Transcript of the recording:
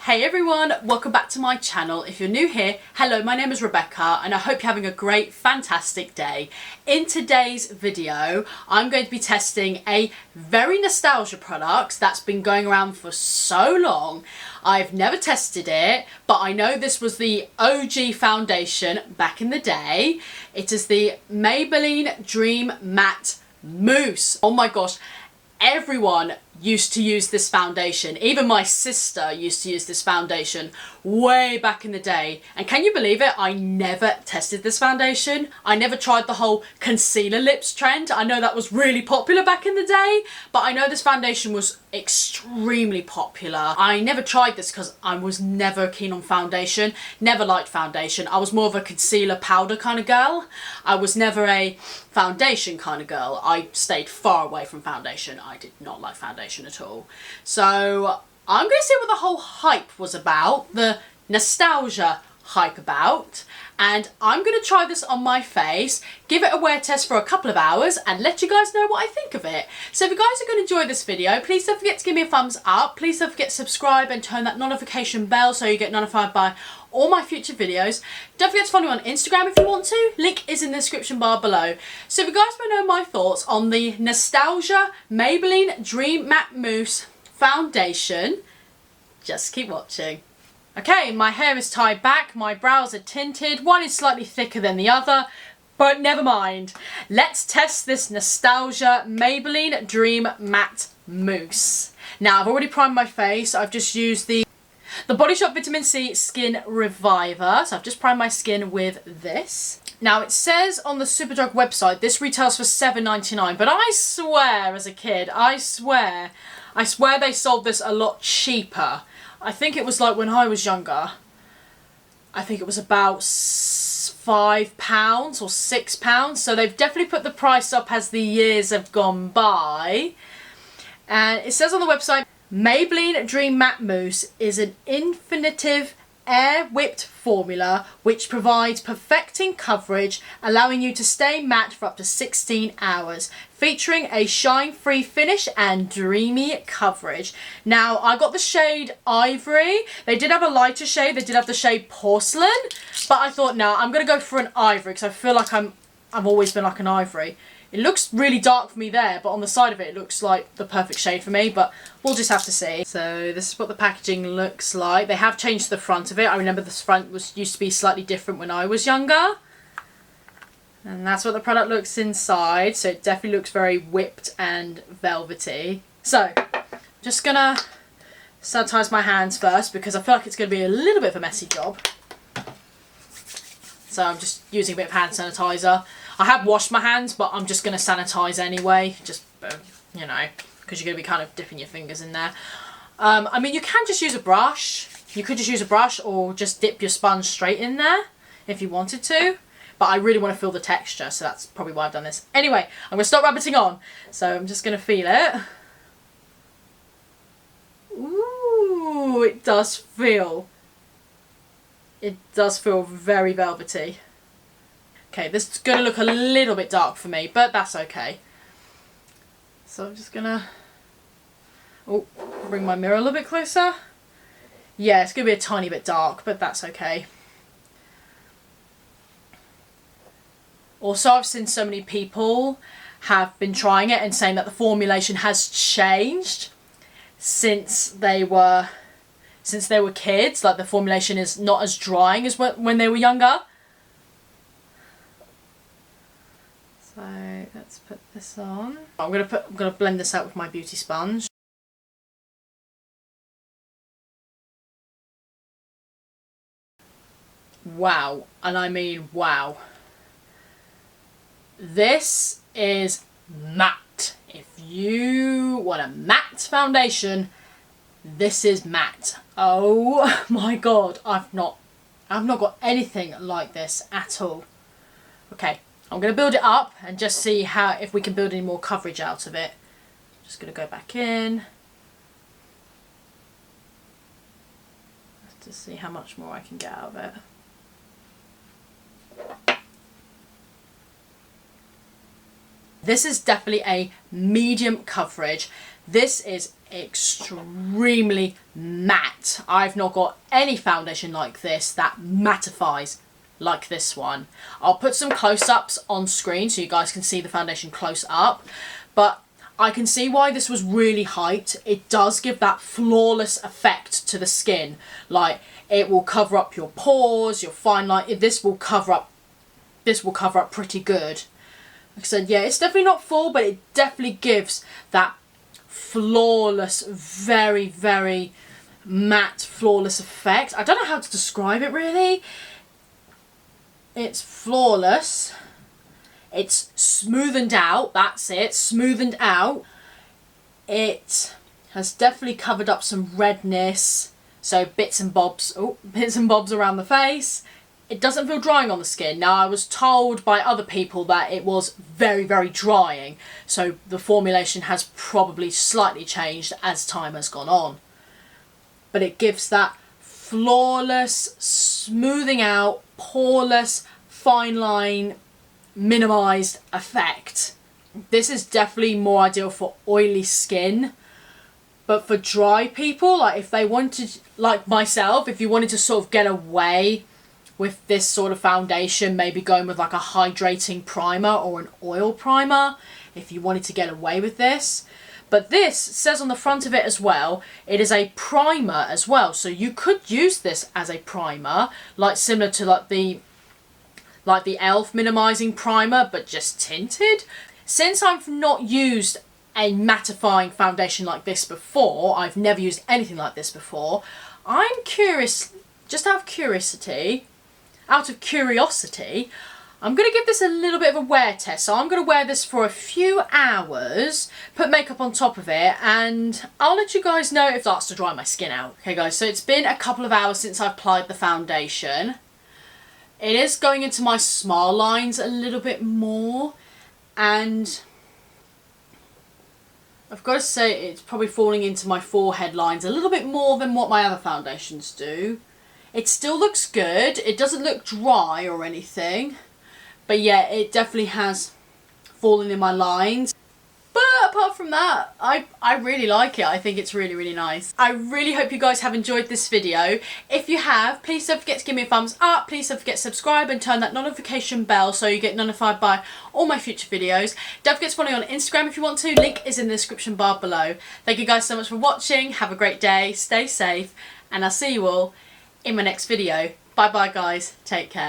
Hey everyone, welcome back to my channel. If you're new here, hello, my name is Rebecca and I hope you're having a great, fantastic day. In today's video, I'm going to be testing a very nostalgia product that's been going around for so long. I've never tested it, but I know this was the OG foundation back in the day. It is the Maybelline Dream Matte Mousse. Oh my gosh, everyone used to use this foundation. Even my sister used to use this foundation way back in the day. And can you believe it? I never tested this foundation. I never tried the whole concealer lips trend. I know that was really popular back in the day, but I know this foundation was extremely popular. I never tried this because I was never keen on foundation. Never liked foundation. I was more of a concealer powder kind of girl. I was never a foundation kind of girl. I stayed far away from foundation. I did not like foundation at all. So I'm going to see what the whole hype was about, the nostalgia hype about, and I'm going to try this on my face, give it a wear test for a couple of hours and let you guys know what I think of it. So if you guys are going to enjoy this video, please don't forget to give me a thumbs up, please don't forget to subscribe and turn that notification bell so you get notified by all my future videos. Don't forget to follow me on Instagram if you want to. Link is in the description bar below. So if you guys want to know my thoughts on the Nostalgia Maybelline Dream Matte Mousse foundation, just keep watching. Okay, my hair is tied back, my brows are tinted, one is slightly thicker than the other, but never mind. Let's test this Nostalgia Maybelline Dream Matte Mousse. Now I've already primed my face. I've just used the Body Shop Vitamin C Skin Reviver. So I've just primed my skin with this. Now it says on the Superdrug website this retails for $7.99, but I swear as a kid, I swear they sold this a lot cheaper. I think it was like when I was younger, I think it was about £5 or £6. So they've definitely put the price up as the years have gone by. And it says on the website, Maybelline Dream Matte Mousse is an infinitive air-whipped formula which provides perfecting coverage, allowing you to stay matte for up to 16 hours, featuring a shine-free finish and dreamy coverage. Now, I got the shade Ivory. They did have a lighter shade. They did have the shade Porcelain, but I thought, no, I'm going to go for an Ivory because I feel like I've always been like an Ivory. It looks really dark for me there, but on the side of it, it looks like the perfect shade for me, but we'll just have to see. So this is what the packaging looks like. They have changed the front of it. I remember this front used to be slightly different when I was younger. And that's what the product looks inside. So it definitely looks very whipped and velvety. So I'm just gonna sanitize my hands first because I feel like it's gonna be a little bit of a messy job. So I'm just using a bit of hand sanitizer. I have washed my hands, but I'm just going to sanitize anyway, just, you know, because you're going to be kind of dipping your fingers in there. I mean, you can just use a brush. You could just use a brush or just dip your sponge straight in there if you wanted to. But I really want to feel the texture, so that's probably why I've done this. Anyway, I'm going to stop rabbiting on. So I'm just going to feel it. Ooh, it does feel very velvety. Okay, this is going to look a little bit dark for me, but that's okay. So I'm just going to bring my mirror a little bit closer. Yeah, it's going to be a tiny bit dark, but that's okay. Also, I've seen so many people have been trying it and saying that the formulation has changed since they were kids. Like the formulation is not as drying as when they were younger. So let's put this on. I'm gonna blend this out with my beauty sponge. Wow, and I mean wow. This is matte. If you want a matte foundation, this is matte. Oh my god, I've not got anything like this at all. Okay. I'm going to build it up and just see if we can build any more coverage out of it. Just going to go back in. To see how much more I can get out of it. This is definitely a medium coverage. This is extremely matte. I've not got any foundation like this that mattifies like this one. I'll put some close-ups on screen so you guys can see the foundation close up, but I can see why this was really hyped. It does give that flawless effect to the skin. Like, it will cover up your pores, your fine line. This will cover up pretty good. Like I said, yeah, it's definitely not full, but it definitely gives that flawless, very, very matte, flawless effect. I don't know how to describe it really. It's flawless. It's smoothened out, that's it, smoothened out. It has definitely covered up some redness, so bits and bobs around the face. It doesn't feel drying on the skin. Now, I was told by other people that it was very, very drying, so the formulation has probably slightly changed as time has gone on. But it gives that flawless, smoothing out, poreless, fine line, minimized effect. This is definitely more ideal for oily skin, but for dry people, like if they wanted, like myself, if you wanted to sort of get away with this sort of foundation, maybe going with like a hydrating primer or an oil primer, if you wanted to get away with this. But this says on the front of it as well, it is a primer as well, so you could use this as a primer, like similar to like the e.l.f. minimizing primer, but just tinted. Since I've not used a mattifying foundation like this before, I've never used anything like this before, I'm curious, just out of curiosity, I'm going to give this a little bit of a wear test. So I'm going to wear this for a few hours, put makeup on top of it, and I'll let you guys know if it starts to dry my skin out. Okay guys, so it's been a couple of hours since I've applied the foundation. It is going into my smile lines a little bit more, and I've got to say it's probably falling into my forehead lines a little bit more than what my other foundations do. It still looks good. It doesn't look dry or anything, but yeah, it definitely has fallen in my lines. But apart from that, I really like it. I think it's really, really nice. I really hope you guys have enjoyed this video. If you have, please don't forget to give me a thumbs up. Please don't forget to subscribe and turn that notification bell so you get notified by all my future videos. Don't forget to follow me on Instagram if you want to. Link is in the description bar below. Thank you guys so much for watching. Have a great day. Stay safe. And I'll see you all in my next video. Bye bye guys. Take care.